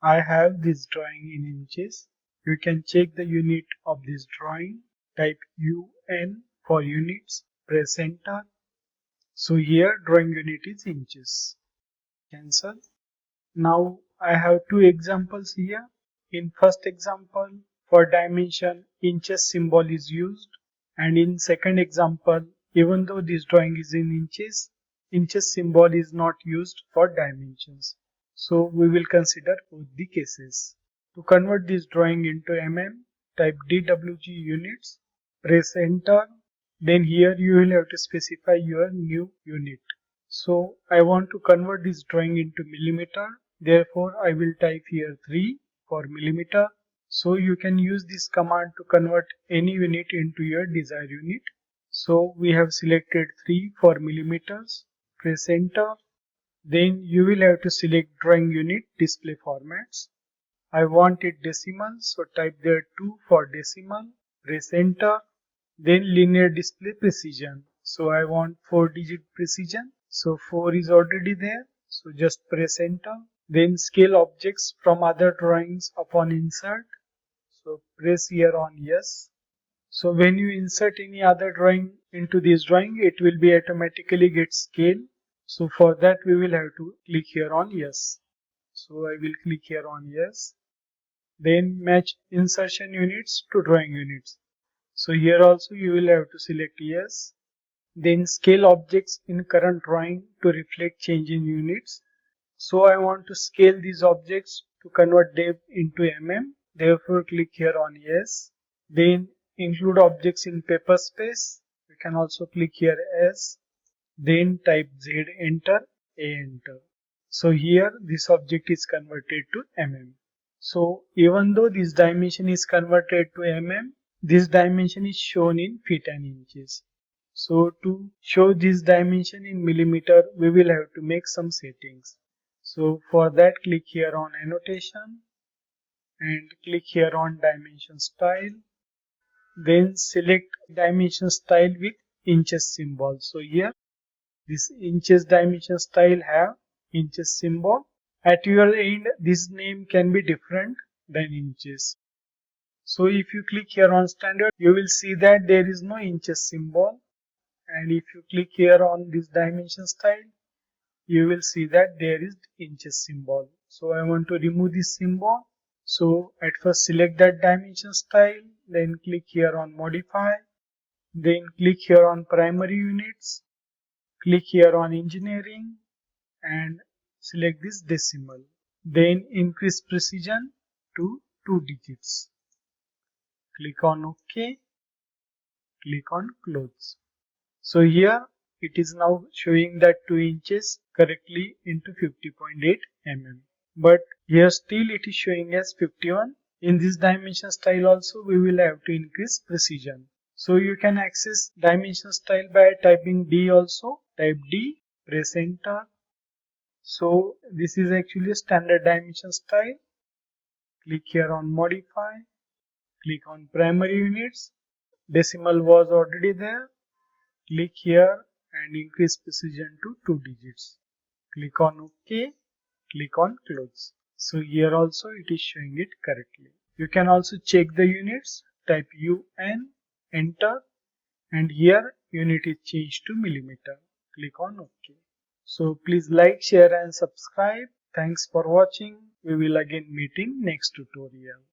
I have this drawing in inches. You can check the unit of this drawing. Type UN for units. Press enter. So here drawing unit is inches. Cancel. Now I have two examples here. In first example, for dimension, inches symbol is used, and in second example, even though this drawing is in inches symbol is not used for dimensions. So we will consider both the cases. To convert this drawing into mm, type DWG units, press enter. Then here you will have to specify your new unit. So I want to convert this drawing into millimeter. Therefore, I will type here 3 for millimeter. So you can use this command to convert any unit into your desired unit. So we have selected 3 for millimeters. Press enter. Then you will have to select drawing unit display formats. I want it decimal, so type there 2 for decimal. Press enter. Then linear display precision. So I want 4-digit precision. So 4 is already there. So just press enter. Then scale objects from other drawings upon insert. So press here on yes. So when you insert any other drawing into this drawing, it will be automatically get scale. So for that we will have to click here on yes. So I will click here on yes. Then match insertion units to drawing units. So here also you will have to select yes. Then scale objects in current drawing to reflect change in units. So I want to scale these objects to convert depth into mm. Therefore click here on yes. Then include objects in paper space. You can also click here S. Then type Z, enter, A, enter. So here this object is converted to mm. So even though this dimension is converted to mm, this dimension is shown in feet and inches. So to show this dimension in millimeter, we will have to make some settings. So for that, click here on annotation and click here on dimension style. Then select dimension style with inches symbol. So here this inches dimension style have inches symbol. At your end, this name can be different than inches. So if you click here on standard, you will see that there is no inches symbol. And if you click here on this dimension style, you will see that there is inches symbol. So I want to remove this symbol. So at first select that dimension style, then click here on modify, then click here on primary units, click here on engineering and select this decimal. Then increase precision to 2 digits. Click on OK. Click on close. So here it is now showing that 2 inches correctly into 50.8 mm. But here still it is showing as 51. In this dimension style also we will have to increase precision. So you can access dimension style by typing D also. Type D, press enter. So this is actually a standard dimension style. Click here on modify. Click on primary units. Decimal was already there. Click here and increase precision to 2 digits. Click on OK. Click on close. So here also it is showing it correctly. You can also check the units. Type UN, enter, and here unit is changed to millimeter. Click on OK. So please like, share and subscribe. Thanks for watching. We will again meet in next tutorial.